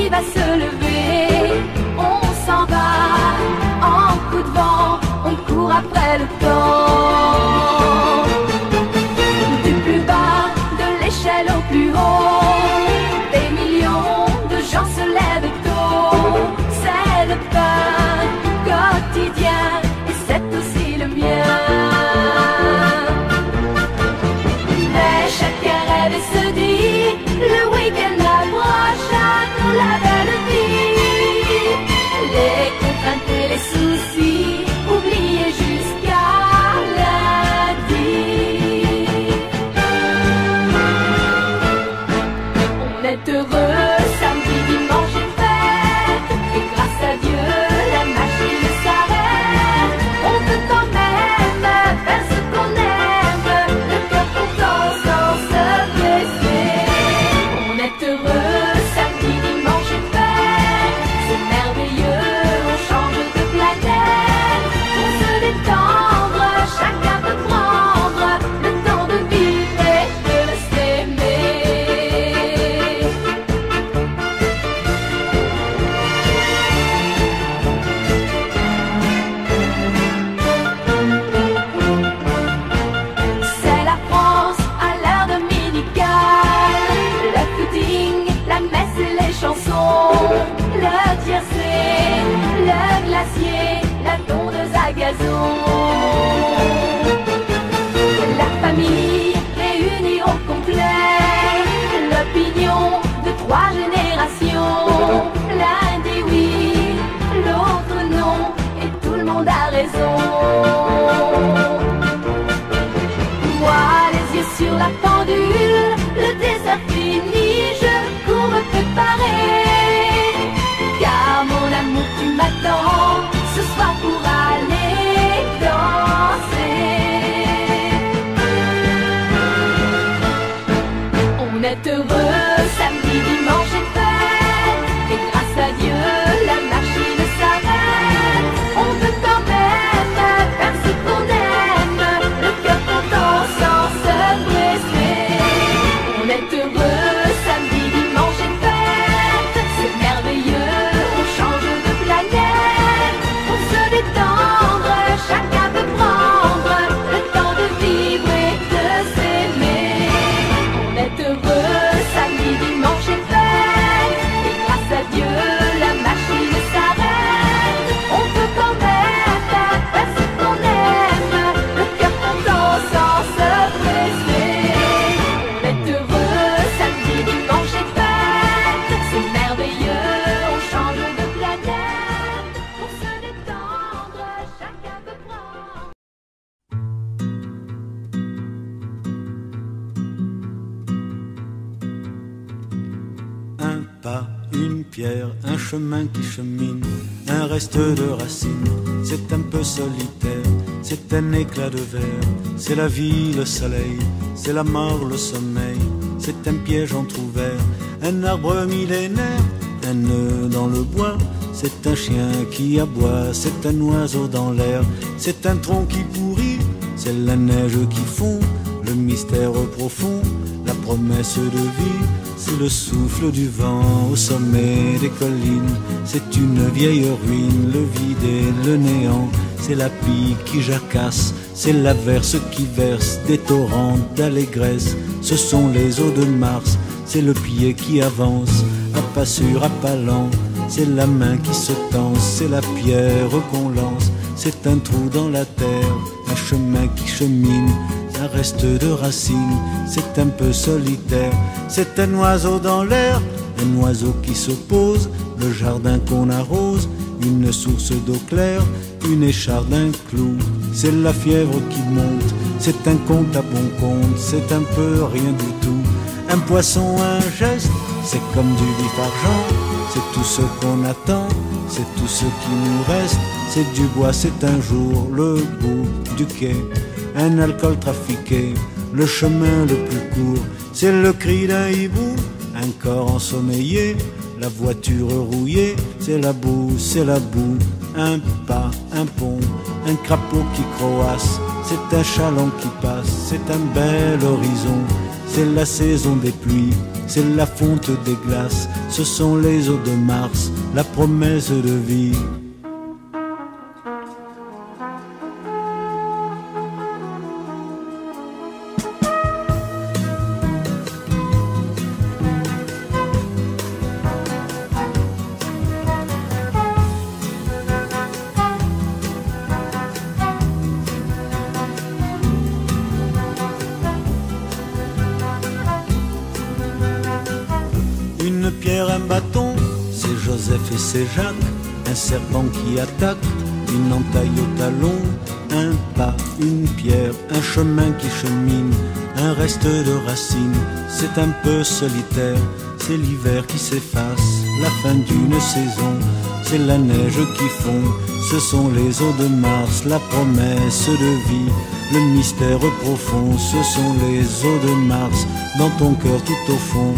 nuit va se lever, on s'en va, en coup de vent, on court après le temps. Du plus bas de l'échelle au plus haut, des millions de gens se lèvent tôt. C'est le pain quotidien et c'est aussi le mien. Mais chacun rêve et se dit, le week-end approche à nous la belle vie. Les contraintes et les soucis, oubliés jusqu'à lundi. On est heureux, samedi, dimanche et fête, et grâce à Dieu, la machine s'arrête. On peut quand même faire ce qu'on aime, le cœur content sans se blesser. On est heureux, samedi, dimanche et fête, c'est merveilleux, on change de planète. Pour se détendre, chacun peut prendre le temps de vivre et de s'aimer. C'est la France à l'heure dominicale, le footing, la messe et les chansons, le tiercé, le glacier, la tondeuse à gazon. La famille réunie au complet, l'opinion de 3 générations. L'un dit oui, l'autre non, et tout le monde a raison. Moi, les yeux sur la pendule, le dessert fini, je cours me préparer. Car mon amour, tu m'attends ce soir pour aller danser. On est heureux, samedi, dimanche et fête, et grâce à Dieu, la machine s'arrête. On peut quand même faire ce qu'on aime, le cœur content sans se blesser. On est heureux, samedi, dimanche et fête, c'est merveilleux, on change de planète. Pour se détendre, chacun peut prendre le temps de vivre et de s'aimer. On est heureux, samedi, dimanche et fête, et grâce à Dieu, la machine s'arrête. On peut quand même faire ce qu'on aime, le cœur content sans se presser. On est heureux, samedi, dimanche et fête, c'est merveilleux, on change de planète. Pour se détendre, chacun peut prendre. Un pas, une pierre, un chemin qui chemine, un reste de racines, c'est un peu solitaire, c'est un éclat de verre, c'est la vie, le soleil, c'est la mort, le sommeil, c'est un piège entrouvert, un arbre millénaire, un nœud dans le bois, c'est un chien qui aboie, c'est un oiseau dans l'air, c'est un tronc qui pourrit, c'est la neige qui fond, le mystère profond, la promesse de vie, c'est le souffle du vent au sommet des collines, c'est une vieille ruine, le vide et le néant, c'est la pie qui jacasse, c'est l'averse qui verse des torrents d'allégresse, ce sont les eaux de Mars, c'est le pied qui avance, à pas sûr, à pas lent, c'est la main qui se tense, c'est la pierre qu'on lance, c'est un trou dans la terre, un chemin qui chemine, un reste de racines, c'est un peu solitaire, c'est un oiseau dans l'air, un oiseau qui se pose, le jardin qu'on arrose, une source d'eau claire, une écharde, un clou, c'est la fièvre qui monte, c'est un compte à bon compte, c'est un peu rien du tout, un poisson, un geste, c'est comme du vif argent, c'est tout ce qu'on attend, c'est tout ce qui nous reste, c'est du bois, c'est un jour, le bout du quai, un alcool trafiqué, le chemin le plus court, c'est le cri d'un hibou, un corps ensommeillé, la voiture rouillée, c'est la boue, un pas, un pont, un crapaud qui croasse, c'est un chaland qui passe, c'est un bel horizon, c'est la saison des pluies, c'est la fonte des glaces, ce sont les eaux de Mars, la promesse de vie. Une pierre, un bâton, c'est Joseph et c'est Jacques. Un serpent qui attaque, une entaille au talon. Un pas, une pierre, un chemin qui chemine. Un reste de racines, c'est un peu solitaire. C'est l'hiver qui s'efface, la fin d'une saison. C'est la neige qui fond, ce sont les eaux de Mars. La promesse de vie, le mystère profond. Ce sont les eaux de Mars, dans ton cœur tout au fond.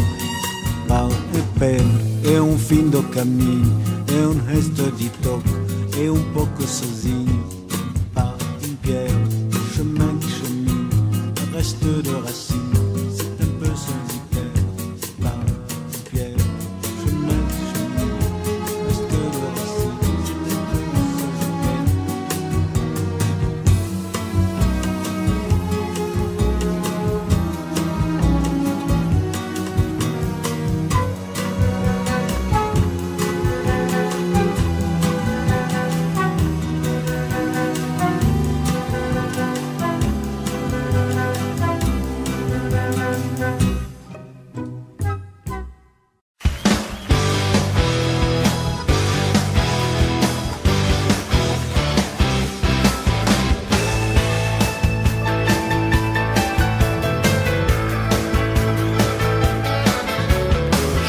Pau e pele, é fim do caminho, é resto de toque, é pouco sozinho. Pas une pierre, chemin qui chemine, un reste de racine, c'est un peu solitaire. Pas une pierre, chemin qui chemine, reste de racine, c'est un peu solitaire.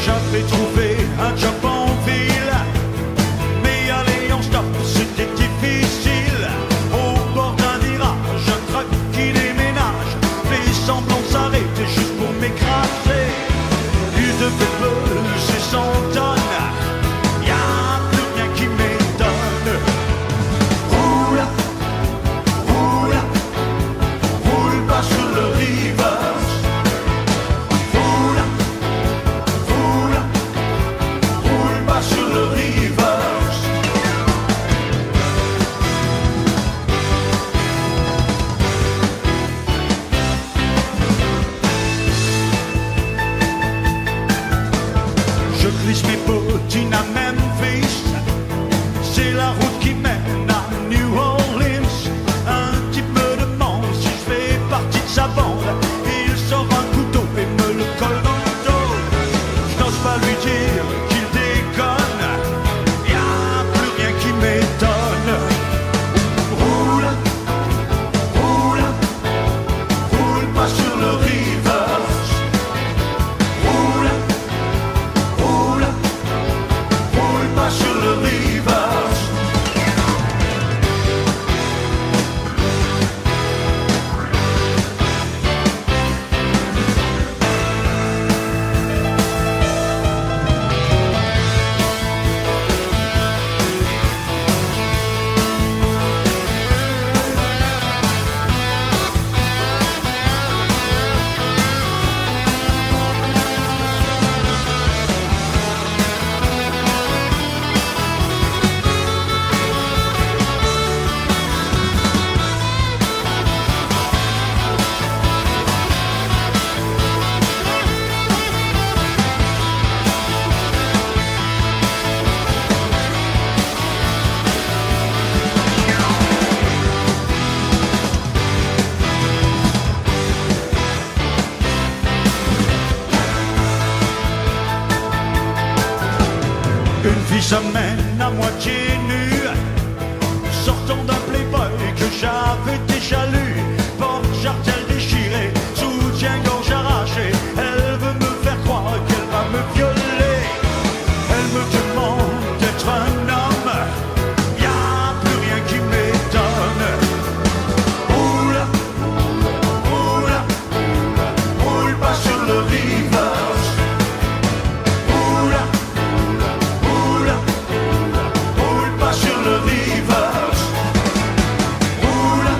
J'avais trouvé un job en ville, mais aller en stop c'était difficile. Au bord d'un virage, un truck qui déménage, fait semblant de s'arrêter juste pour m'écraser. Il devait peser 100 tonnes, y'a plus rien qui m'étonne. Roule, roule, roule pas sur le reverse. Roule, roule, roule pas sur le reverse. Je glisse mes bottines à Memphis, c'est la route qui mène à New Orleans. Un type me demande si je fais partie de sa bande, il sort un couteau et me le colle dans le dos. Je n'ose pas lui dire qu'il déconne, y'a plus rien qui m'étonne. Roule, roule, roule pas sur le reverse. Roule, roule, roule pas sur le reverse. Une fille se mène à moitié nue, sortant d'un playboy que j'avais déjà lu. Porte-jartel déchiré, soutien-gorge arraché, elle veut me faire croire qu'elle va me violer. Elle me demande d'être un homme, y'a plus rien qui m'étonne. Roule, roule, roule pas sur le reverse. Roule, roule, roule pas sur le reverse. Roule,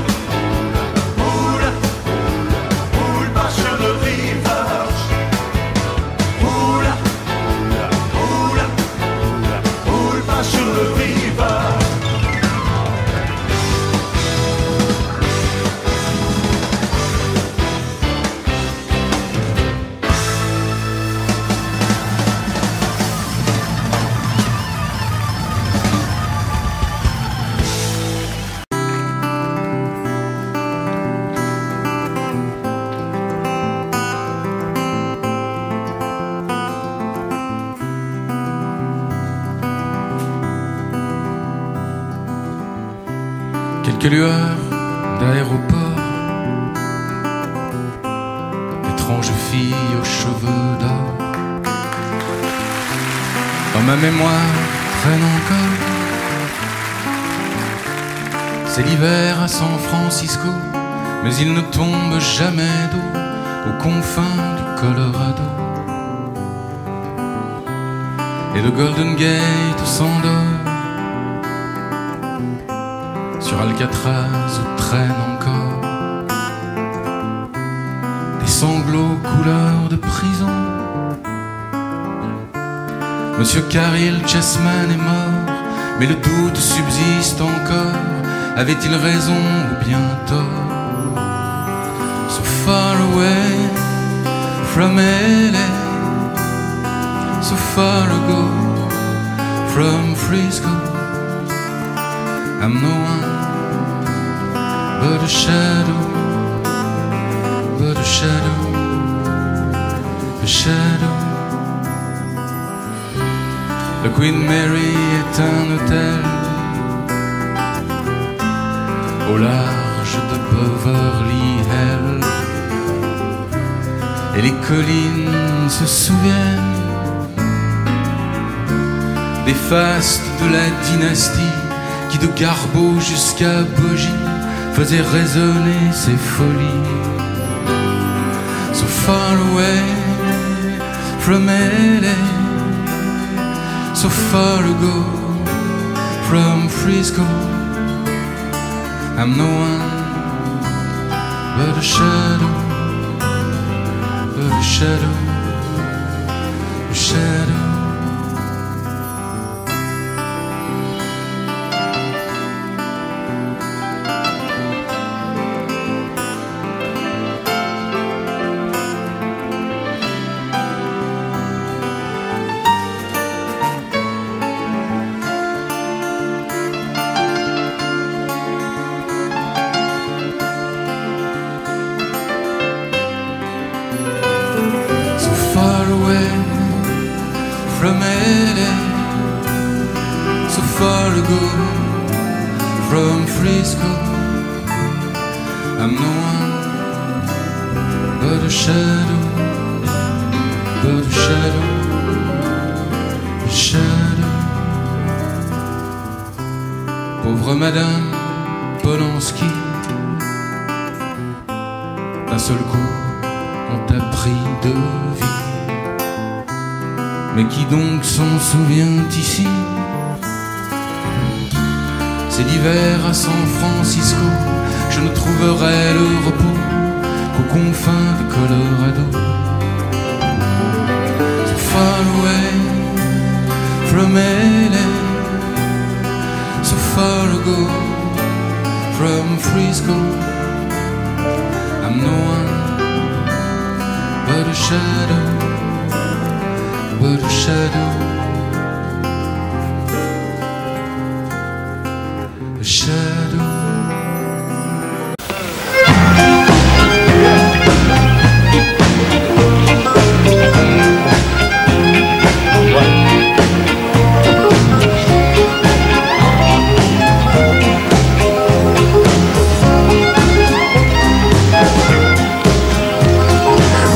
quelques lueurs d'aéroport, étrange fille aux cheveux d'or. Dans ma mémoire traîne encore, c'est l'hiver à San Francisco, mais il ne tombe jamais d'eau aux confins du Colorado. Et le Golden Gate s'endort, sur Alcatraz où traînent encore des sanglots couleur de prison. Monsieur Caril Chessman est mort, mais le doute subsiste encore. Avait-il raison ou bien tort? So far away from LA, so far ago from Frisco, I'm no one but a shadow, but a shadow, a shadow. Le Queen Mary est un hôtel au large de Beverly Hills, et les collines se souviennent des fastes de la dynastie qui de Garbeau jusqu'à Bogie faisait résonner ses folies. So far away from LA, so far ago from Frisco, I'm no one but a shadow, but a shadow, a shadow. From LA, so far ago from Frisco, I'm no one but a shadow, but a shadow, a shadow. Pauvre Madame Polanski, d'un seul coup on t'a pris de vie. Mais qui donc s'en souvient ici? C'est l'hiver à San Francisco, je ne trouverai le repos qu'aux confins du Colorado. So far away from LA, so far ago from Frisco, I'm no one but a shadow, but a shadow, a shadow.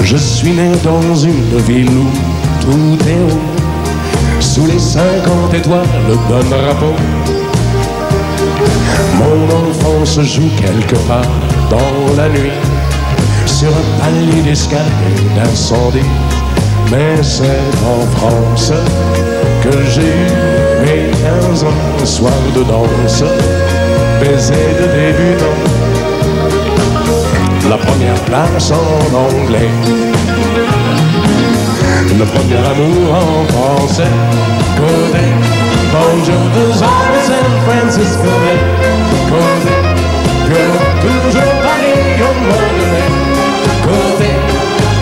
Je suis né dans une ville où tout est haut, sous les 50 étoiles d'un drapeau. Mon enfance joue quelque part dans la nuit, sur un palier d'escalier d'incendie. Mais c'est en France que j'ai eu mes 15 ans, un soir de danse, baiser de débutant, la première place en anglais, le premier amour en français. Côté bonjour de San Francisco, côté toujours Paris au mois de mai. Côté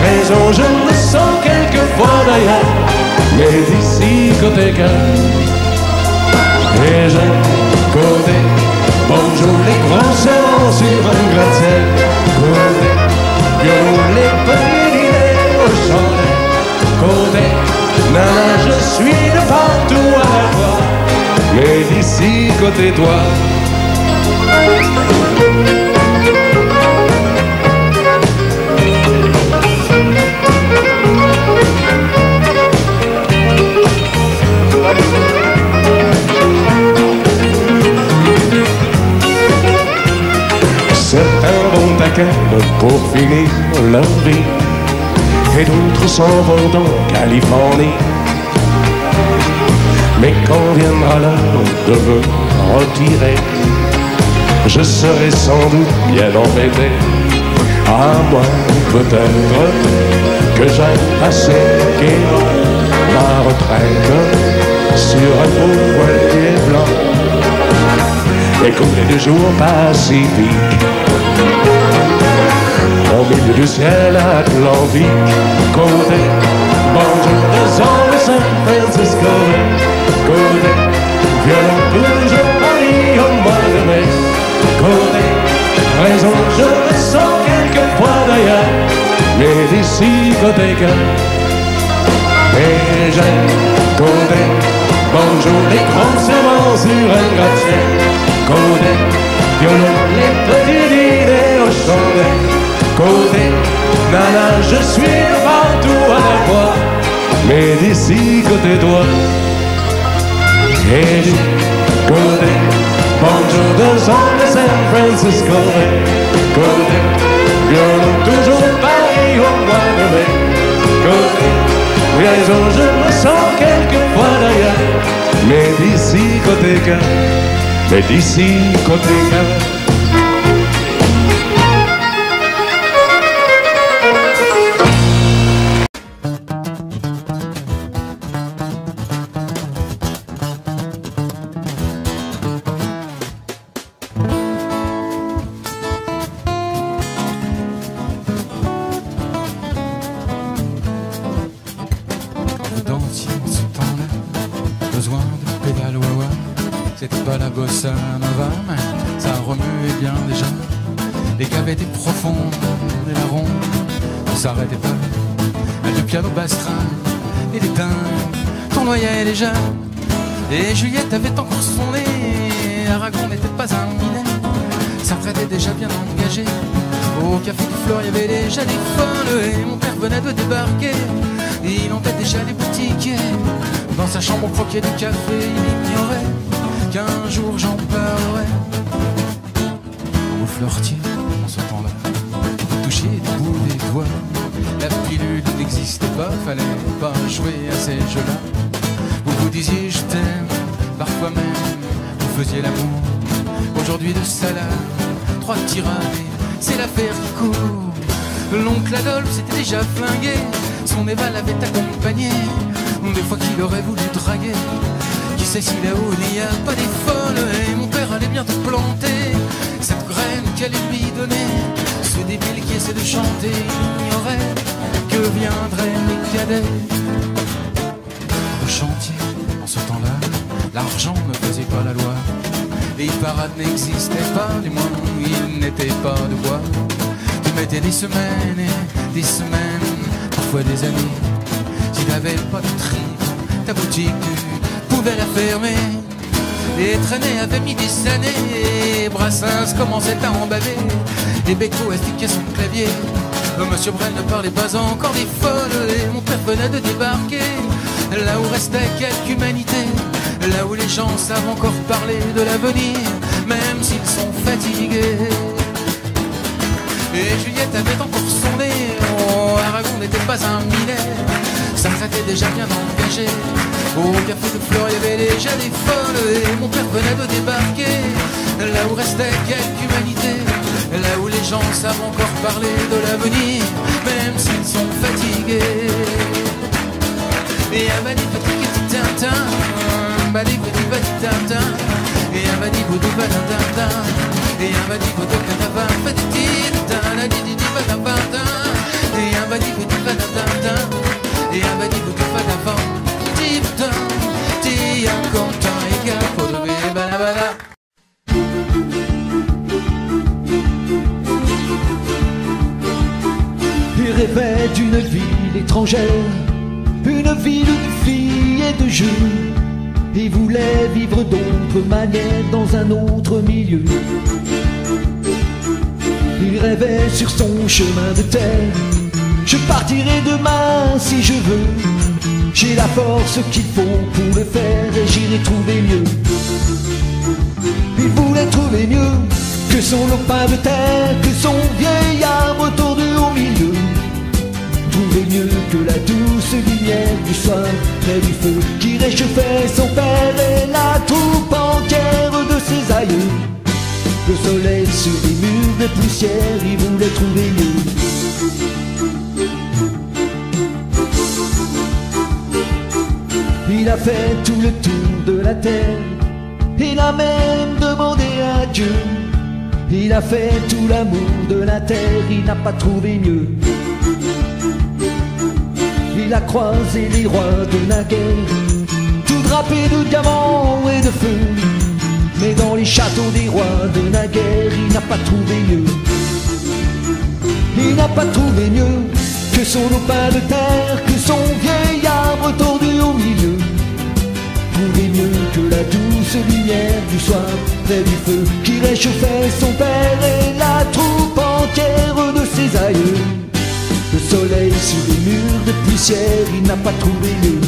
raison, je me sens quelquefois d'ailleurs, mais d'ici côté cœur. Et j'aime côté bonjour les grands serments sur un gratte-ciel. Côté les petits dîners au chalet. Côté nana, je suis de partout à la fois, mais d'ici côté toi. Pour finir leur vie, et d'autres s'en vont en Californie. Mais quand viendra l'heure de me retirer, je serai sans doute bien embêté. À moins peut-être que j'aille passer gaiement ma retraite sur un beau voilier blanc et couler de jours pacifiques au milieu du ciel atlantique. Côté bonjour de San Francisco, côté violon toujours Paris au mois de mai. Côté raison je me sens quelquefois d'ailleurs, mais d'ici côté cœur. Et j'aime côté bonjour les grands serments sur un gratte-ciel. Côté violon les petites idées au chandelle. Côté nana, je suis partout à la fois, mais d'ici côté toi. Et du côté bonjour de San Francisco, côté violon toujours Paris au mois de mai. Côté raison, je me sens quelquefois d'ailleurs, mais d'ici côté cœur, mais d'ici côté cœur. C'était pas la bossa nova, mais ça remuait bien déjà. Les caves étaient profondes et la ronde ne s'arrêtait pas. Le piano bastrin et les dingues tournoyaient déjà. Et Juliette avait encore son nez, Aragon n'était pas un minet. Ça était déjà bien engagé. Au café du Flore, il y avait déjà des folles. Et mon père venait de débarquer, il hantait déjà les boutiques. Dans sa chambre, on croquait du café, il ignorait qu'un jour j'en parlerai. Au Floretier, en ce temps-là, pour toucher du bout des doigts, la pilule n'existait pas, fallait pas jouer à ces jeux-là. Vous vous disiez je t'aime, parfois même vous faisiez l'amour. Aujourd'hui de salade, 3 tirades, c'est l'affaire qui court. L'oncle Adolphe s'était déjà flingué, son Eva l'avait accompagné, des fois qu'il aurait voulu draguer. Qui sait si là-haut il n'y a pas des folles. Et mon père allait bientôt planter cette graine qu'elle lui donnait. Ce débile qui essaie de chanter ignorait que viendraient les cadets. Au chantier, en ce temps-là, l'argent ne faisait pas la loi. Les parades n'existaient pas, du moins il n'était pas de bois. Tu mettais des semaines et des semaines, parfois des années. Si t'avais pas de trip, ta boutique tu pouvais la fermer. Et Traîné avait mis des années, Brassens commençait à emballer. Et Beko astiquait son clavier. Monsieur Brel ne parlait pas encore des folles. Et mon père venait de débarquer, là où restait quelque humanité, là où les gens savent encore parler de l'avenir, même s'ils sont fatigués. Et Juliette avait encore son nez, oh, Aragon n'était pas un minet. Ça était déjà bien engagé. Au café de Flore, il y avait déjà des folles. Et mon père venait de débarquer, là où restait quelque humanité, là où les gens savent encore parler de l'avenir, même s'ils sont fatigués. Et un badi petit tintin, badi petit tintin, et un badi boudou badin, et un badi boudou canava, petit tintin, la di badin, et un badi petit badin, et un badi boudou badin, tintin, tia content et capo de balabala. Il rêvait d'une ville étrangère, une ville de filles et de jeux. Il voulait vivre d'autres manières dans un autre milieu. rêvait sur son chemin de terre. Je partirai demain si je veux. J'ai la force qu'il faut pour le faire et j'irai trouver mieux. Il voulait trouver mieux que son lopin de terre, que son vieil arbre tordu au milieu. Trouver mieux que la douce lumière du soir près du feu qui réchauffait son père et la troupe entière de ses aïeux. Le soleil sur les murs de poussière, il voulait trouver mieux. Il a fait tout le tour de la terre, il a même demandé à Dieu. Il a fait tout l'amour de la terre, il n'a pas trouvé mieux. Il a croisé les rois de naguère, tout drapés de diamants et de feu. Mais dans les châteaux des rois de naguère, il n'a pas trouvé mieux. Il n'a pas trouvé mieux que son lopin de terre, que son vieil arbre tordu au milieu. Trouver mieux que la douce lumière du soir près du feu qui réchauffait son père et la troupe entière de ses aïeux. Le soleil sur les murs de poussière, il n'a pas trouvé mieux.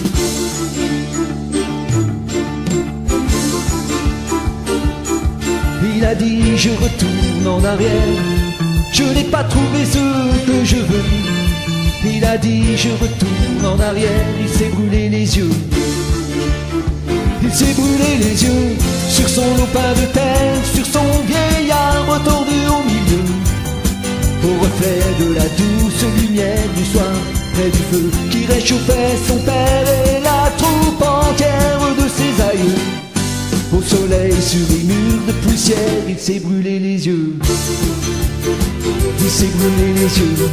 Il a dit je retourne en arrière, je n'ai pas trouvé ce que je veux. Il a dit je retourne en arrière, il s'est brûlé les yeux. Il s'est brûlé les yeux sur son lopin de terre, sur son vieil arbre tordu au milieu. Au reflet de la douce lumière du soir près du feu qui réchauffait son père et la troupe entière de ses aïeux. Au soleil sur les murs de poussière, il s'est brûlé les yeux. Il s'est brûlé les yeux.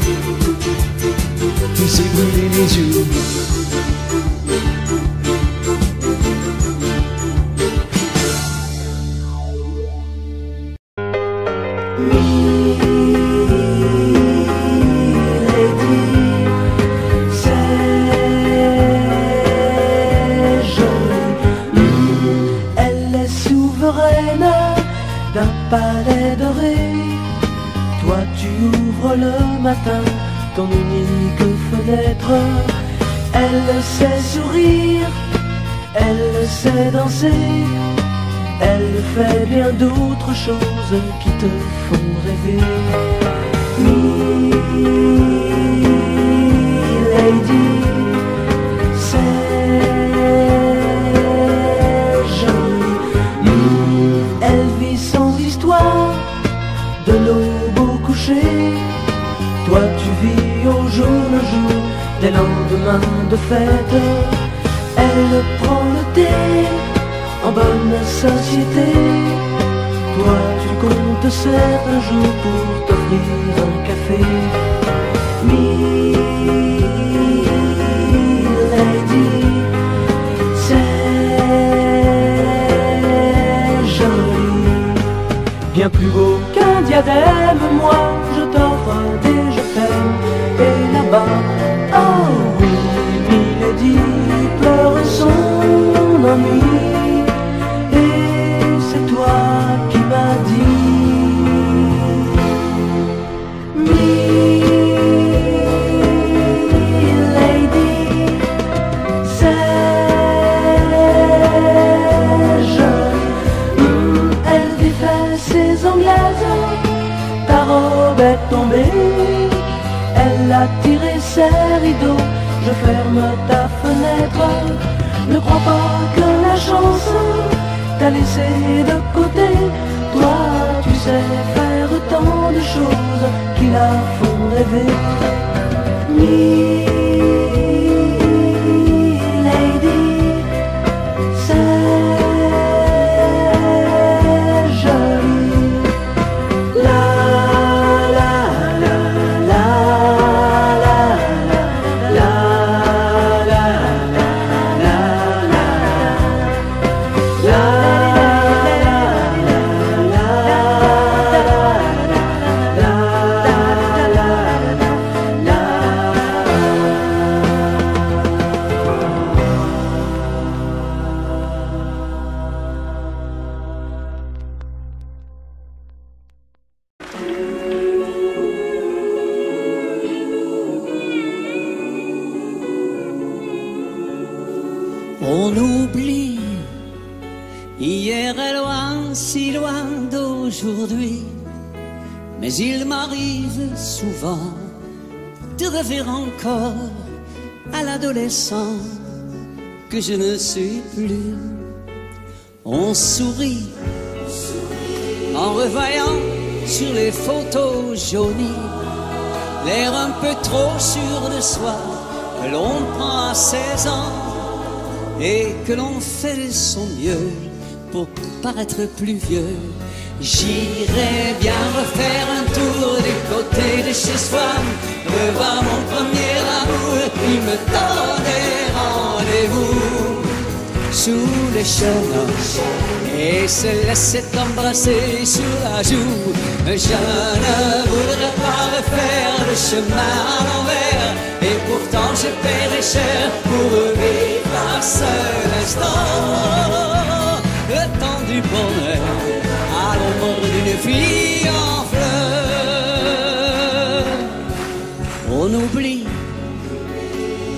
Il s'est brûlé les yeux. D'un palais doré, toi tu ouvres le matin ton unique fenêtre. Elle sait sourire, elle sait danser, elle fait bien d'autres choses qui te font rêver. Milady, de l'aube au coucher, toi tu vis au jour le jour des lendemains de fête. Elle prend le thé en bonne société, toi tu comptes certains jours pour t'offrir un café. Milady, c'est joli, bien plus beau qu'un diadème, moi je t'offre des je t'aime. Et là-bas, oh oui, Milady pleure son ennui. Et c'est toi qui m'as dit, Milady, c'est joli. Elle défait ses anglaises, ta robe est tombée, elle a tiré ses rideaux, je ferme ta fenêtre. Ne crois pas que la chance t'a laissé de côté, toi tu sais faire tant de choses qui la font rêver. Milady, c'est On oublie hier est loin, si loin d'aujourd'hui. Mais il m'arrive souvent de rêver encore à l'adolescent que je ne suis plus. On sourit en revoyant sur les photos jaunies l'air un peu trop sûr de soi que l'on prend à 16 ans et que l'on fait de son mieux pour paraître plus vieux. J'irai bien refaire un tour du côté de chez soi, revoir mon premier amour qui me donnait rendez-vous sous les chemins et se laisser embrasser sur la joue. Je ne voudrais pas refaire le chemin à l'envers, et pourtant je paierai cher pour vivre un seul instant. Le temps du bonheur à l'ombre d'une fille en fleurs. On oublie,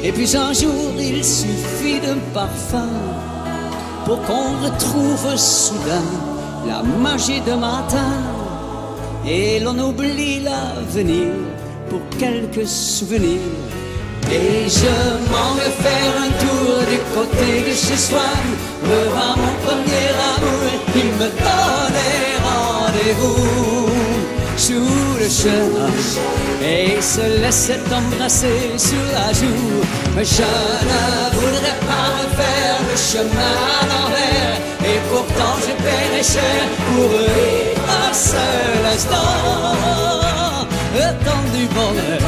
et puis un jour il suffit d'un parfum pour qu'on retrouve soudain la magie de matin. Et l'on oublie l'avenir pour quelques souvenirs. Et je m'en vais faire un tour du côté de chez soi, revoir mon premier amour qui me donnait rendez-vous sous le chemin et se laissait embrasser sur la joue. Mais je ne voudrais pas refaire le chemin à l'envers, et pourtant je paierai cher pour vivre un seul instant. Le temps du bonheur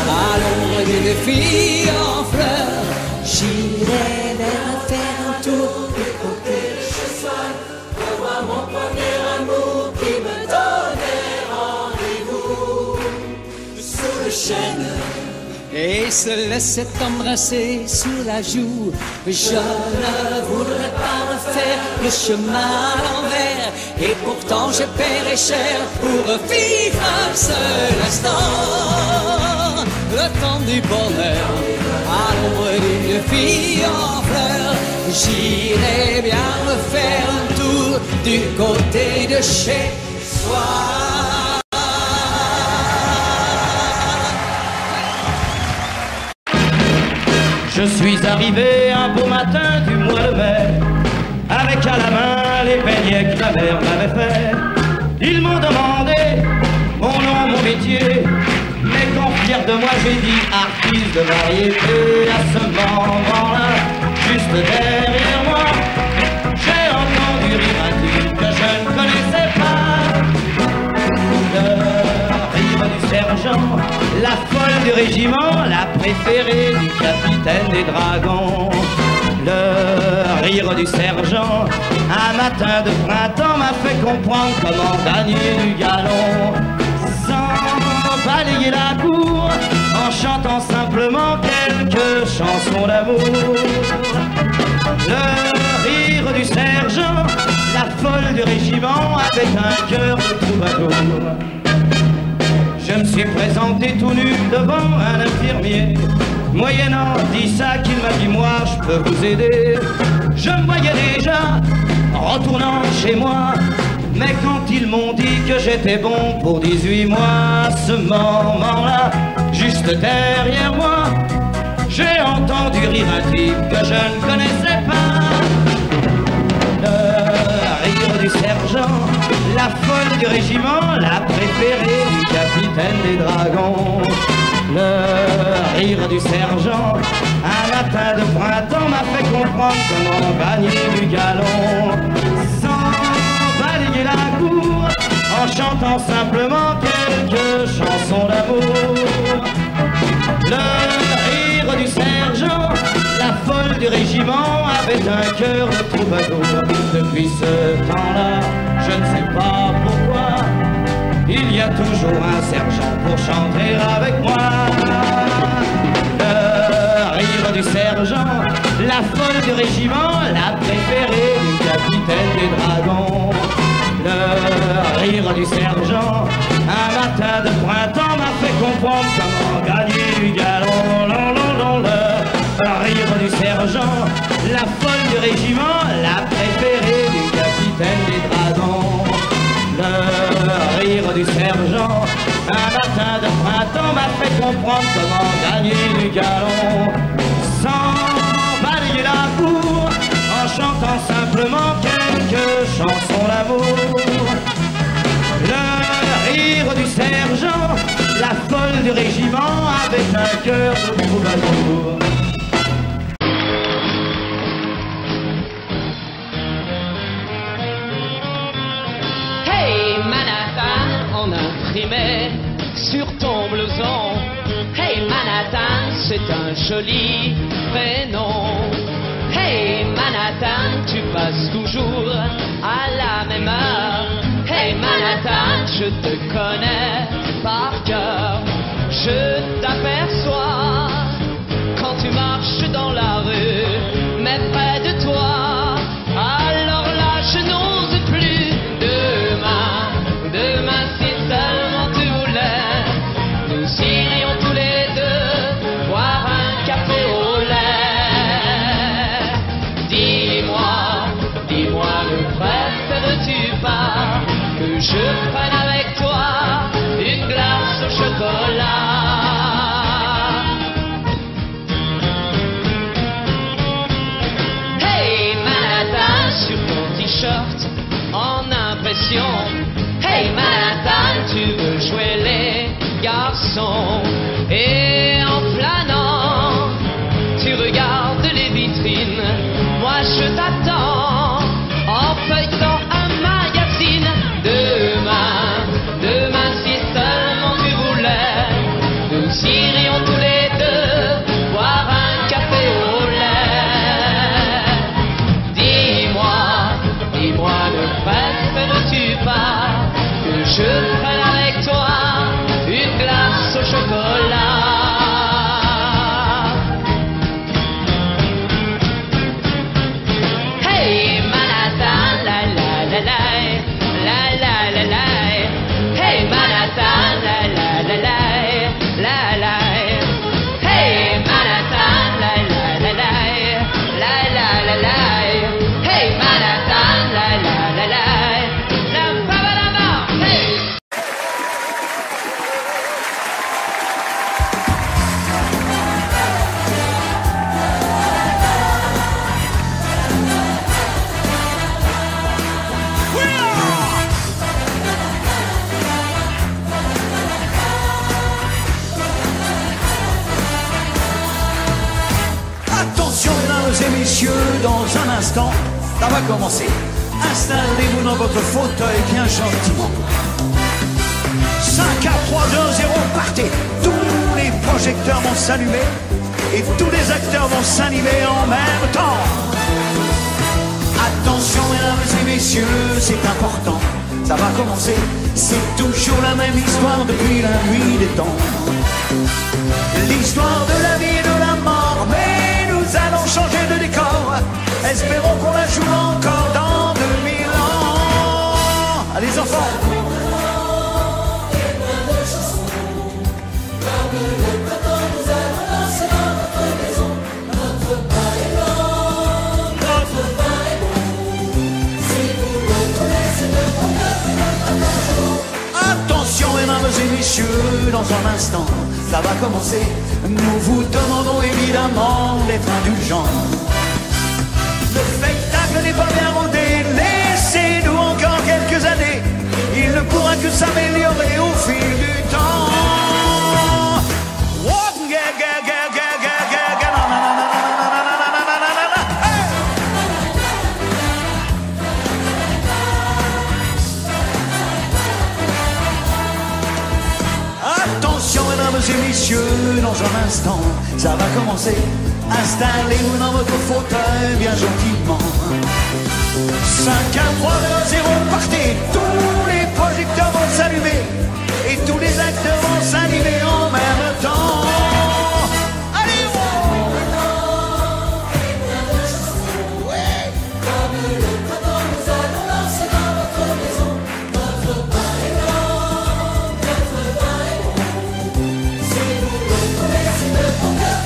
à l'ombre d'une fille en fleurs. J'irai vers faire un tour du côté de chez soi, revoir mon premier amour qui me donnait rendez-vous sous le chêne et se laissait embrasser sur la joue. Je ne voudrais pas refaire le chemin à l'envers, et pourtant je paierai cher pour vivre un seul instant. Le temps du bonheur à l'ombre d'une fille en fleurs. J'irai bien refaire un tour du côté de chez soi. Je suis arrivé un beau matin du mois de mai, avec à la main les beignets que ma mère m'avait fait. Ils m'ont demandé mon nom, mon métier, mais quand fier de moi j'ai dit artiste de variété. À ce moment-là, juste derrière moi, j'ai entendu rire un type que je ne connaissais pas. Le rire du sergent, la folle du régiment, la préférée du capitaine des dragons. Le rire du sergent, un matin de printemps, m'a fait comprendre comment gagner du galon sans balayer la cour, en chantant simplement quelques chansons d'amour. Le rire du sergent, la folle du régiment, avait un cœur de troubadour. Je me suis présenté tout nu devant un infirmier, moyennant 10 sacs, il m'a dit moi je peux vous aider. Je me voyais déjà retournant chez moi, mais quand ils m'ont dit que j'étais bon pour 18 mois, à ce moment-là, juste derrière moi, j'ai entendu rire un type que je ne connaissais pas. Le rire du sergent, la folle du régiment, la préférée du capitaine des dragons. Le rire du sergent, un matin de printemps, m'a fait comprendre comment gagner du galon sans balayer la cour, en chantant simplement quelques chansons d'amour. Le rire du sergent, la folle du régiment, avait un cœur de troubadour. Depuis ce temps-là, je ne sais pas pourquoi, il y a toujours un sergent pour chanter avec moi. Le rire du sergent, la folle du régiment, la préférée du capitaine des dragons. Le rire du sergent, un matin de printemps, m'a fait comprendre comment gagner du galon. Le rire du sergent, la comprendre comment gagner du galon sans balayer la boue, en chantant simplement quelques chansons d'amour. Le rire du sergent, la folle du régiment, avec un cœur de troubadour. Hey Manhattan, on imprimait sur ton blouson. Hey Manhattan, c'est un joli prénom. Hey Manhattan, tu passes toujours à la même heure. Hey Manhattan, je te connais par cœur. Je t'aperçois quand tu marches dans la rue, mais près de toi. Alors là, je n'ose plus. Demain, si seulement tu voulais, nous irions tous les deux boire un café au lait. Dis-moi, ne préfères-tu pas que je prenne avec toi une glace au chocolat? Hey Manhattan, sur ton t-shirt en impression. Hey Manhattan, tu veux jouer les garçons. Et en flânant, tu regardes les vitrines. Moi je t'attends en feuilletant un magazine. Demain, si seulement tu voulais, nous irions tous les deux boire un café au lait. Dis-moi, ne préfères-tu pas que je prenne avec toi une glace au chocolat? Hey Manhattan, la la la la, la la la la. Hey Manhattan, la la la la, la la. Hey Manhattan, la la la la, la la la la. Hey Manhattan, la la la la, la ba ba la ba. Hey. Attention mesdames et messieurs, dans un instant, ça va commencer. Installez-vous dans votre fauteuil bien gentiment. 5, 4, 3, 2, 1, 0, partez. Tous les projecteurs vont s'allumer et tous les acteurs vont s'animer en même temps. Attention mesdames et messieurs, c'est important, ça va commencer. C'est toujours la même histoire depuis la nuit des temps. L'histoire de la vie et de la mort, mais nous allons changer de décor. Espérons qu'on la joue encore dans 2000 ans. Allez les enfants. Attention mesdames et messieurs, dans un instant, ça va commencer. Nous vous demandons évidemment d'être indulgents. Le spectacle n'est pas bien rodé, laissez-nous encore quelques années. Il ne pourra que s'améliorer au fil du temps. Attention mesdames et messieurs, dans un instant, ça va commencer. Installez-vous dans votre fauteuil bien gentiment. 5, 4, 3, 2, 0, partez. Tous les projecteurs vont s'allumer et tous les acteurs vont s'animer en même temps. Allez, ouais. Comme le printemps, nous allons lancer dans votre maison. Notre pain est blanc, notre vin est bon. Si vous le trouvez, c'est de bon cœur.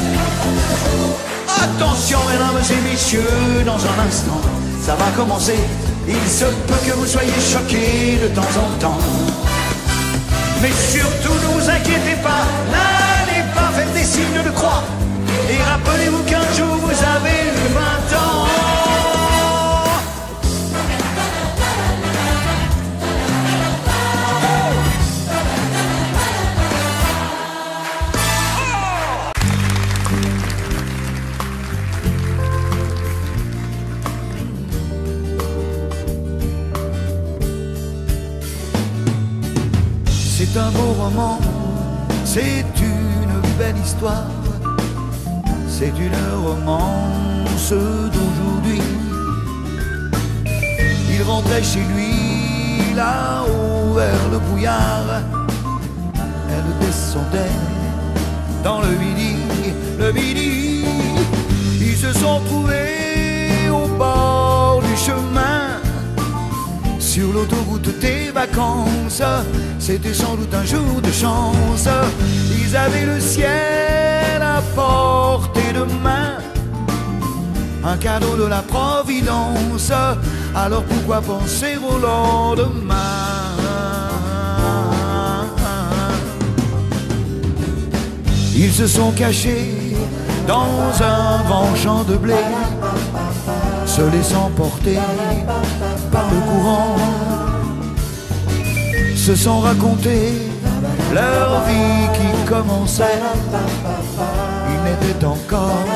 Attention mesdames et messieurs, dans un instant, ça va commencer. Il se peut que vous soyez choqués de temps en temps. Mais surtout ne vous inquiétez pas, n'allez des signes de croix. Et rappelez-vous qu'un jour vous avez eu 20 ans. C'est un beau roman, c'est une belle histoire, c'est une romance d'aujourd'hui. Il rentrait chez lui, là-haut vers le brouillard. Elle descendait dans le midi, le midi. Ils se sont trouvés au bord du chemin, sur l'autoroute des vacances. C'était sans doute un jour de chance. Ils avaient le ciel à portée de main, un cadeau de la Providence. Alors pourquoi penser au lendemain? Ils se sont cachés dans un grand champ de blé, se laissant porter par le courant, se sont racontés leur vie qui commençait. Ils n'étaient encore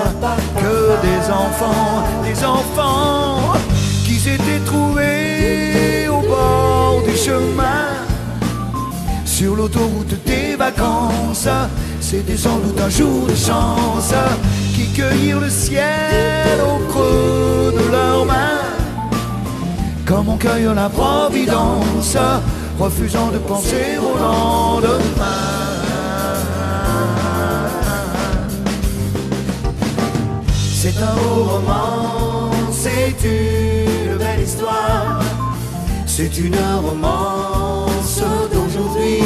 que des enfants qui s'étaient trouvés au bord du chemin, sur l'autoroute des vacances. C'était sans doute un jour de chance, qui cueillirent le ciel au creux de leurs mains, comme on cueille la Providence, refusant de penser au lendemain. C'est un beau roman, c'est une belle histoire, c'est une romance d'aujourd'hui.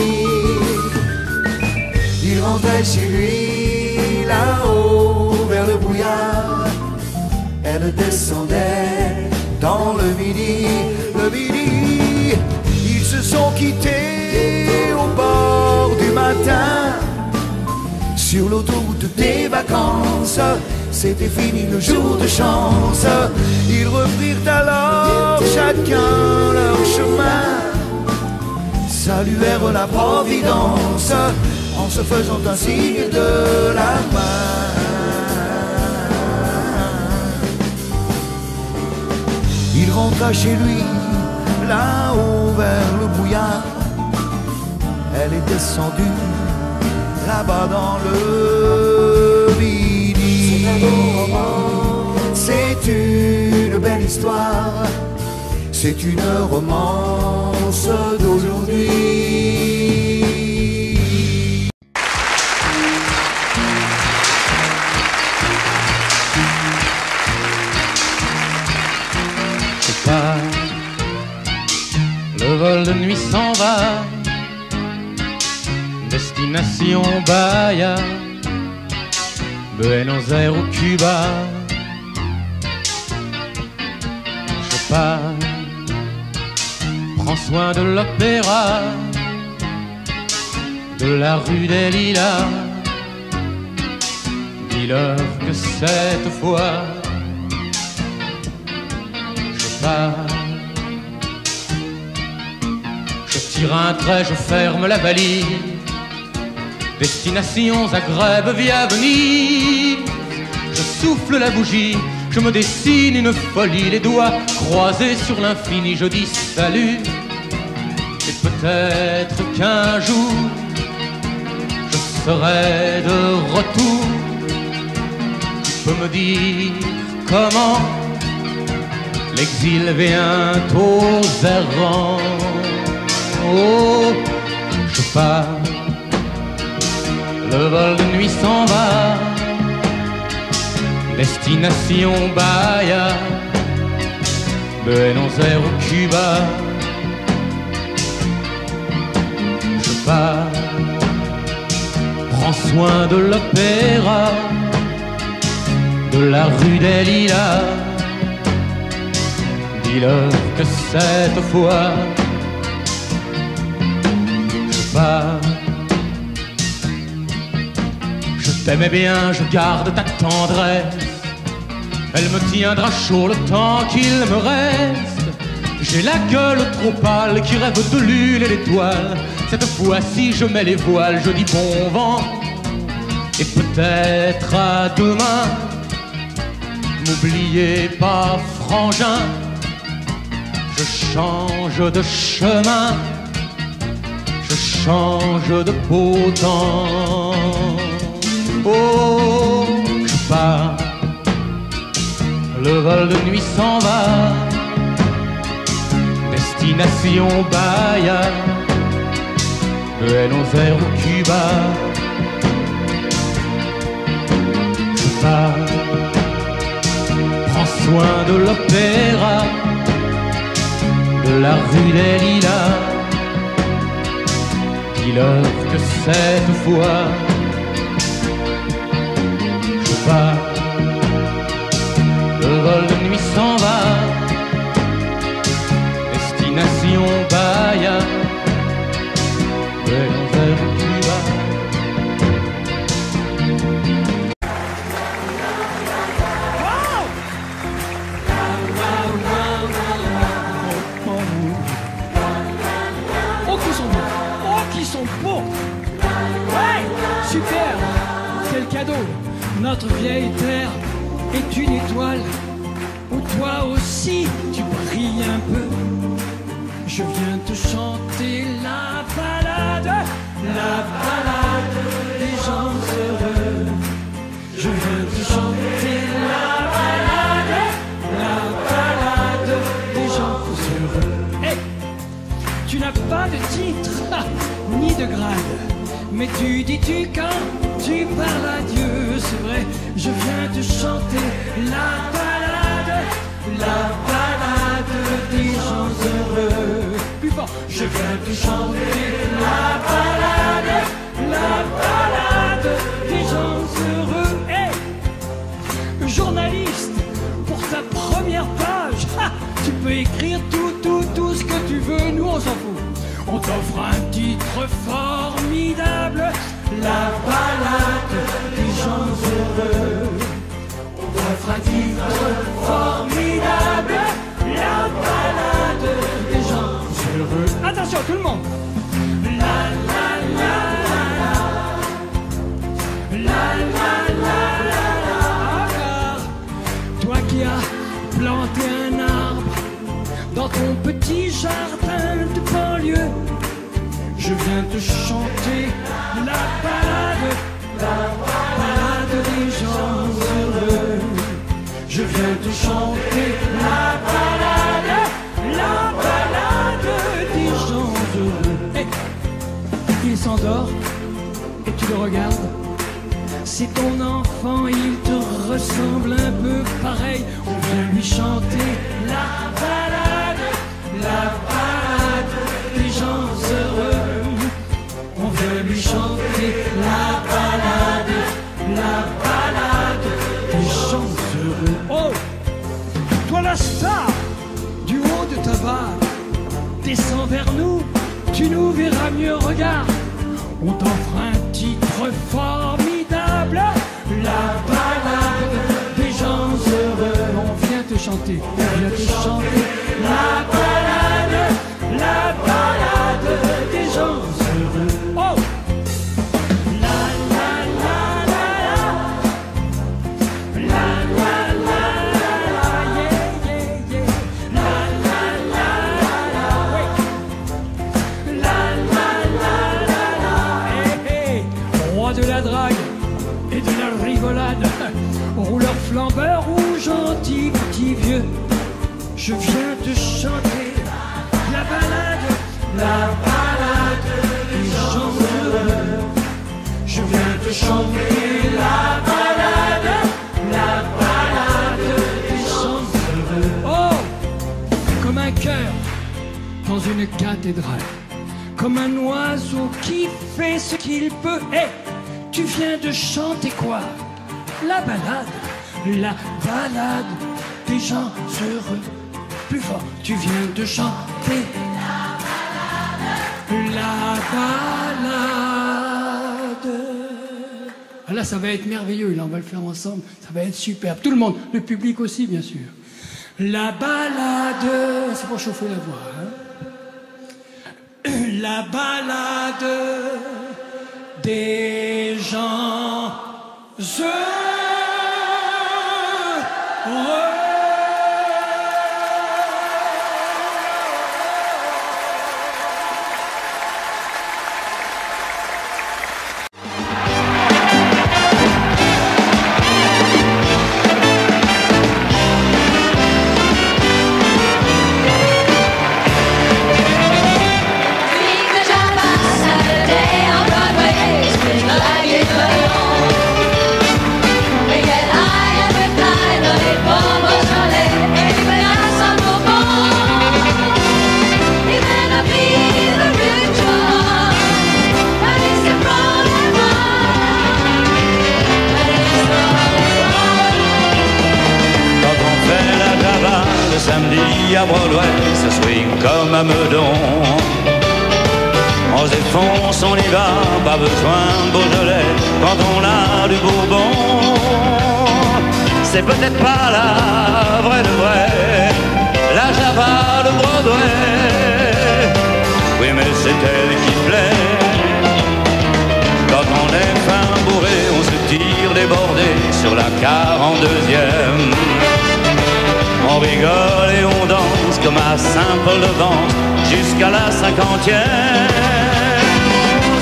Il rentrait chez lui, là-haut vers le brouillard. Elle descendait dans le midi, le midi. Ils se sont quittés au bord du matin, sur l'autoroute des vacances. C'était fini le jour de chance. Ils reprirent alors chacun leur chemin, saluèrent la Providence en se faisant un signe de la main. Il rentra chez lui, là-haut vers le brouillard. Elle est descendue là-bas dans le midi. C'est une belle histoire, c'est une romance d'aujourd'hui. Le vol de nuit s'en va, destination Bahia, Buenos Aires ou Cuba. Je pars, prends soin de l'opéra, de la rue des Lilas. Dis-leur que cette fois je pars. Je tire un trait, je ferme la valise. Destination Zagreb via Venise. Je souffle la bougie, je me dessine une folie. Les doigts croisés sur l'infini, je dis salut. Et peut-être qu'un jour je serai de retour. Tu peux me dire comment l'exil vient aux errants. Oh, je pars, le vol de nuit s'en va, destination Bahia, Buenos Aires ou Cuba. Je pars, prends soin de l'opéra, de la rue des Lilas. Dis-leur que cette fois je t'aimais bien, je garde ta tendresse. Elle me tiendra chaud le temps qu'il me reste. J'ai la gueule trop pâle qui rêve de lune et d'étoiles. Cette fois-ci je mets les voiles, je dis bon vent. Et peut-être à demain. M'oubliez pas, frangin. Je change de chemin. Je change de beau temps. Oh, je pars. Le vol de nuit s'en va. Destination Bahia, Buenos Aires ou Cuba. Je pars. Prends soin de l'opéra, de la rue des Lilas. Dis-leur que cette fois je pars. Le vol de nuit s'en va. Destination Bahia, Buenos Aires ou Cuba. Oh, qu'ils sont beaux! Oh, qu'ils sont beaux! Ouais! Super! Quel cadeau! Notre vieille terre est une étoile où toi aussi tu brilles un peu. Je viens te chanter la balade des gens heureux. Je viens te chanter la balade des gens heureux. Hey, tu n'as pas de titre ni de grade, mais tu dis-tu quand tu parles à Dieu, c'est vrai. Je viens te chanter la balade des gens heureux. Plus fort. Je viens te chanter la balade des gens heureux. Hey, journaliste, pour ta première page, tu peux écrire tout ce que tu veux, nous on s'en fout. On t'offre un titre formidable, la balade des gens heureux. On t'offre un titre formidable, la balade des gens heureux. Attention tout le monde. La la la la la la la la la. Encore. Toi qui as planté un arbre dans ton petit jardin de banlieue, je viens te chanter la balade des gens heureux. Je viens te chanter la balade des gens heureux. Hey, il s'endort et tu le regardes. C'est ton enfant, il te ressemble un peu pareil. On vient lui chanter la balade des gens heureux. On vient lui chanter la balade des gens heureux. Oh, toi la star du haut de ta vague, descends vers nous, tu nous verras mieux. Regarde, on t'offre un titre formidable, la balade des gens heureux. On vient te chanter, la balade des gens heureux. Oh, la la la la la, la la la la la, yeah yeah yeah, la la la la la, oui, la la la la la, hey hey, roi de la drague et de la rigolade, rouleur flambeur ou gentil petit vieux, je viens te chanter la balade des gens heureux. Je viens te chanter la balade des gens heureux. Oh, comme un cœur dans une cathédrale, comme un oiseau qui fait ce qu'il peut. Hey, tu viens de chanter quoi? La balade des gens heureux. Plus fort, tu viens de chanter la balade. Ah là, ça va être merveilleux, là, on va le faire ensemble, ça va être superbe. Tout le monde, le public aussi, bien sûr. La balade, c'est pour chauffer la voix, hein. La balade des gens heureux. Samedi à Broadway, ça swing comme à Meudon. On se défonce, on y va, pas besoin de Beaujolais quand on a du Bourbon. C'est peut-être pas la vraie de vraie, la Java de Broadway. Oui, mais c'est elle qui plaît. Quand on est fin bourré, on se tire débordé sur la 42e. On rigole et on danse comme à Saint-Paul-de-Vence jusqu'à la 50e.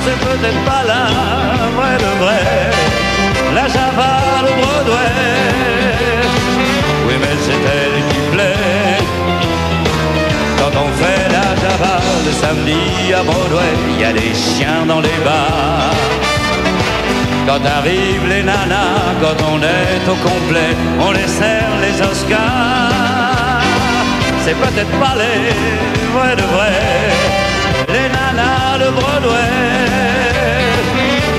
C'est peut-être pas la vraie de vraie, la Java de Broadway. Oui, mais c'est elle qui plaît. Quand on fait la Java le samedi à Broadway, il y a des chiens dans les bars. Quand arrivent les nanas, quand on est au complet, on les serre les Oscars. C'est peut-être pas les vrais de vrais, les nanas de Broadway.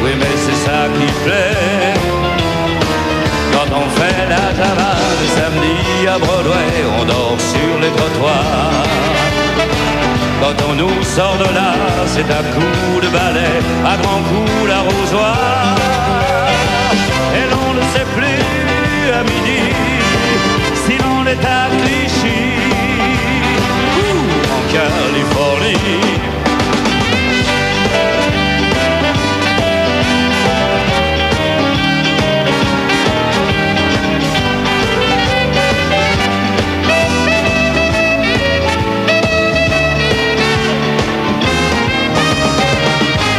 Oui, mais c'est ça qui plaît. Quand on fait la Java le samedi à Broadway, on dort sur les trottoirs. Quand on nous sort de là, c'est à coups de balai, à grands coups l'arrosoir. Et l'on ne sait plus à midi si l'on est à Clichy ou en Californie.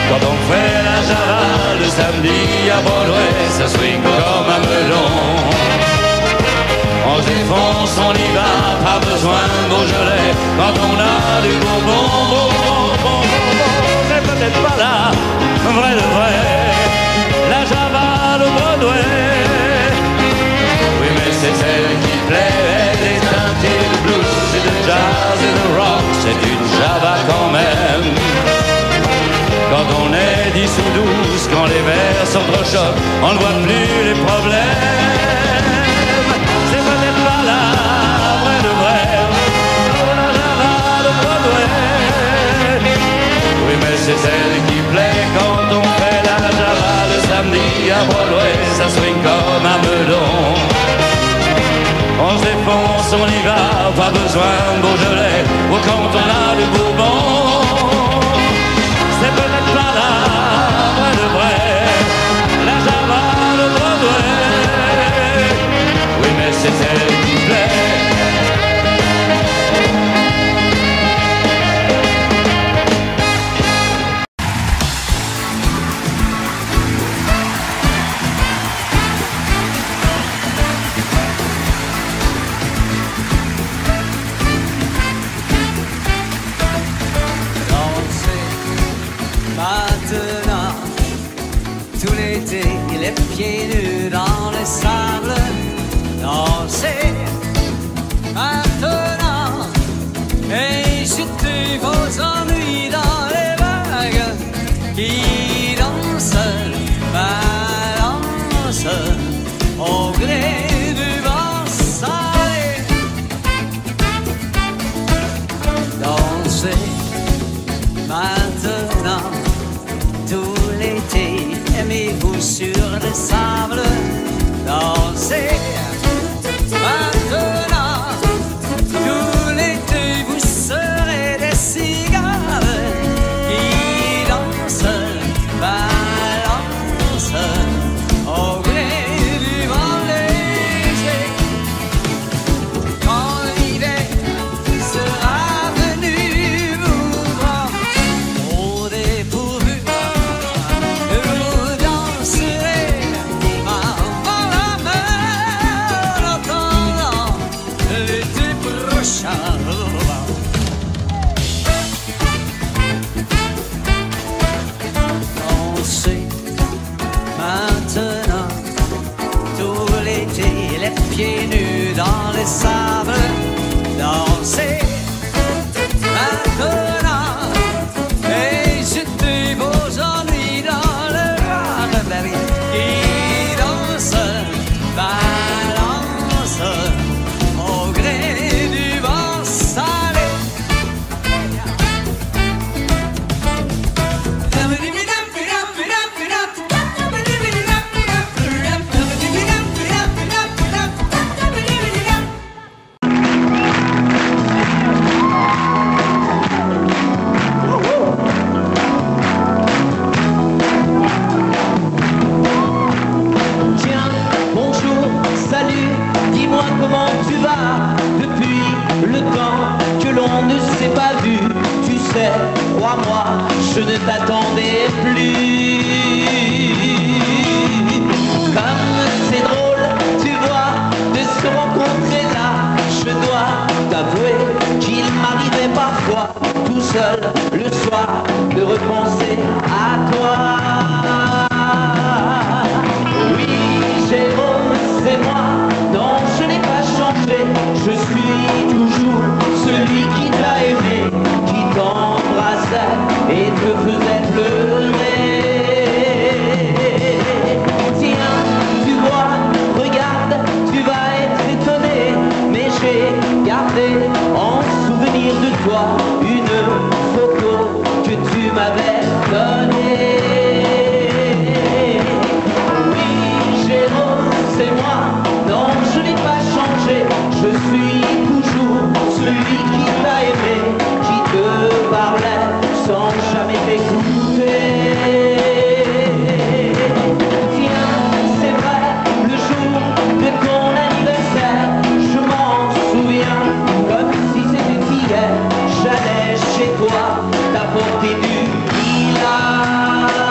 Quand on fait la Java le samedi à Broadway, ça swing comme un melon. On se défonce, on y va, pas besoin de Beaujolais quand on a du Bourbon. C'est peut-être pas la vraie de vraie, la Java de Broadway. Oui, mais c'est celle qui plaît, les teintées de blues et de jazz et de rock, c'est une Java quand même. Quand on est 10 ou 12, quand les vers s'entrechoquent, on ne voit plus les problèmes. C'est peut-être pas la vraie de vraie, la Java de Broadway. Oui, mais c'est celle qui plaît quand on fait la Java le samedi à Broadway. Ça swing comme un melon. On se défonce, on y va, pas besoin de Beaujolais ou quand on a du Bourbon. C'est peut-être pas la vraie de vraie, la Java de Broadway. Oui, mais c'est elle qui plaît. Maintenant, tout l'été, les pieds nus dans les sables, danser les sables danser. Maintenant, tout l'été vous serez des cigales qui dansent, balancent au gré du vent léger. Quand l'hiver sera venu vous prendre au dépourvu, vous danserez avant la mer en attendant l'été prochain. Dansez maintenant tout l'été, les pieds nus dans les sables. Dansez maintenant et jetez vos ennuis dans le bar qui danse, balance au gré du vent salé. Tiens, bonjour, salut, dis-moi comment tu vas depuis le temps que l'on ne s'est pas vu. Tu sais, crois-moi, je ne t'attendais plus. Comme c'est drôle, tu vois, de se rencontrer là. Je dois t'avouer qu'il m'arrivait parfois, tout seul le soir, de repenser à toi. Oui, Jérôme, c'est moi, non, je n'ai pas changé. Je suis toujours celui qui t'a aimé, qui t'embrassait et te faisait pleurer. Tiens, tu vois, regarde, tu vas être étonné, mais j'ai gardé en souvenir de toi une photo que tu m'avais donnée. C'est moi, non, je n'ai pas changé. Je suis toujours celui qui t'a aimé, qui te parlait sans jamais t'écouter. Tiens, c'est vrai, le jour de ton anniversaire, je m'en souviens comme si c'était hier. J'allais chez toi, t'apporter du lilas.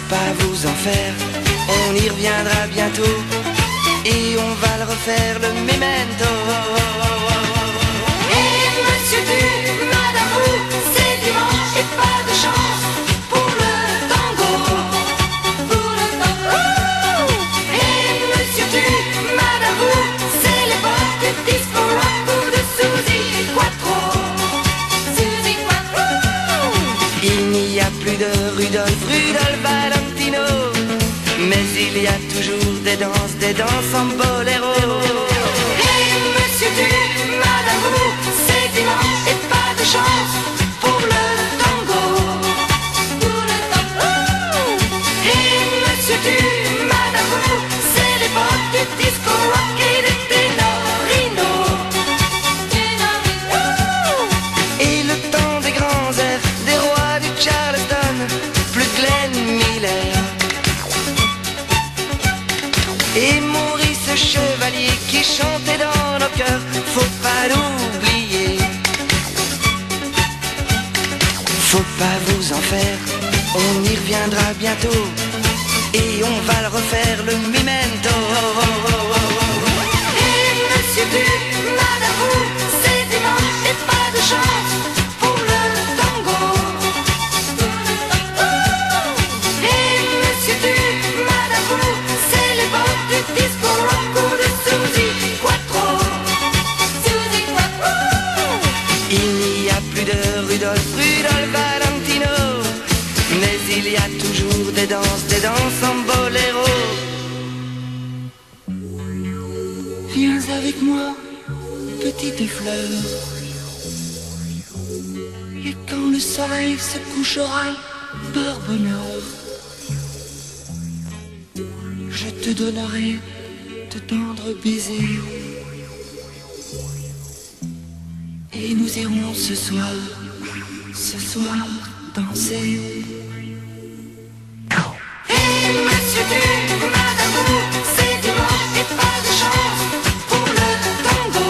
pas vous en faire, on y reviendra bientôt et on va le refaire le memento. Et monsieur du madame vous, c'est dimanche et pas de chance pour le tango, pour le tango. Et monsieur du madame vous, c'est l'époque du disco rock ou de Suzy Quattro, Suzy Quattro. Il n'y a plus de Rudolph Valentino, mais il y a toujours des danses en boléro. Et monsieur du madame vous, c'est dimanche et pas de chance pour le tango, pour le tango. Et monsieur du madame vous, c'est l'époque du disco rock et des ténorino, ténorino. Et le temps des grands airs, des rois du Charleston, plus Glenn Miller et Maurice Chevalier qui chantait dans nos cœurs, faut pas l'oublier. Faut pas vous en faire, on y reviendra bientôt et on va le refaire le memento. Et monsieur du madame vous, c'est dimanche et pas de chance pour le tango, pour le tango. Et monsieur du madame vous, c'est l'époque du disco rock ou de Suzy Quattro, Suzy Quattro. Il n'y a plus de Rudolph Valentino, mais il y a toujours des danses en boléro. Viens avec moi, petite fleur, et quand le soleil se couchera par bonheur, je te donnerai de tendres baisers, et nous irons ce soir danser. Et monsieur du madame vous, c'est dimanche et pas de chance pour le tango,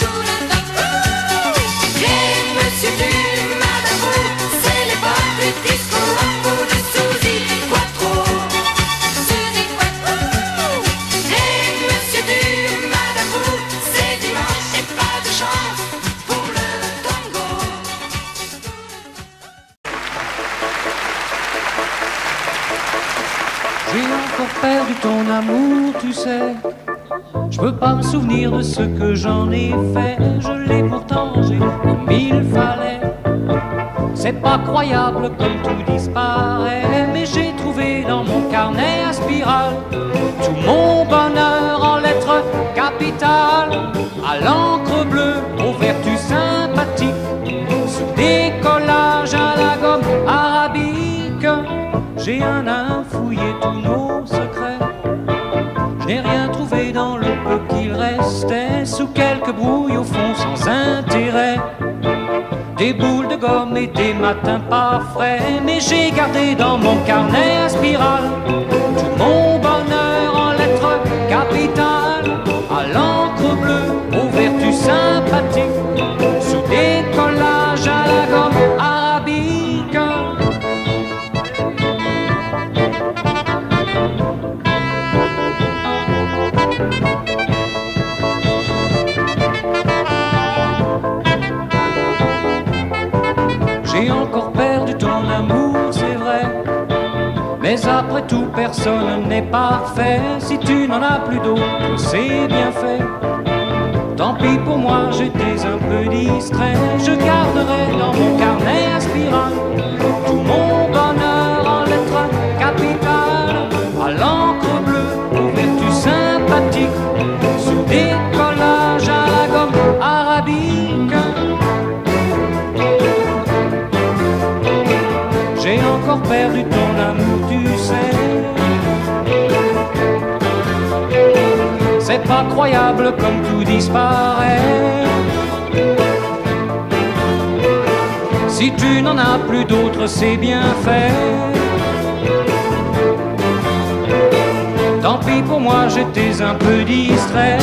pour le tango. Et monsieur du madame vous, c'est l'époque du disco rock ou de Suzy Quattro, Suzy Quattro. Et monsieur du madame vous, c'est dimanche et pas de chance pour le tango. J'ai encore perdu ton amour, tu sais. Je peux pas me souvenir de ce que j'en ai fait. Je l'ai pourtant rangé comme il fallait. C'est pas croyable comme tout disparaît, mais j'ai trouvé dans mon carnet à spirale tout mon bonheur en lettres capitales, à l'encre bleue, aux vertus sympathiques, sous des collages à la gomme arabique. J'ai un à fouiller tous nos secrets. Je n'ai rien trouvé dans le peu qu'il restait, sous quelques brouilles au fond sans intérêt. Des boules de gomme et des matins pas frais, mais j'ai gardé dans mon carnet à spirale tout mon bonheur en lettres capitales, à l'encre bleue, aux vertus sympathiques, sous des collages à la gomme arabique. J'ai encore perdu ton amour, c'est vrai, mais après tout personne n'est parfait. Si tu n'en as plus d'autres, c'est bien fait. Tant pis pour moi, j'étais un peu distrait. Je garderai dans mon carnet à spirale tout mon bonheur en lettres capitales, à l'encre bleue, aux vertus sympathiques, sous des collages à la gomme arabique. J'ai encore perdu ton amour, tu sais. C'est pas croyable comme tout disparaît. Si tu n'en as plus d'autres, c'est bien fait. Tant pis pour moi, j'étais un peu distrait.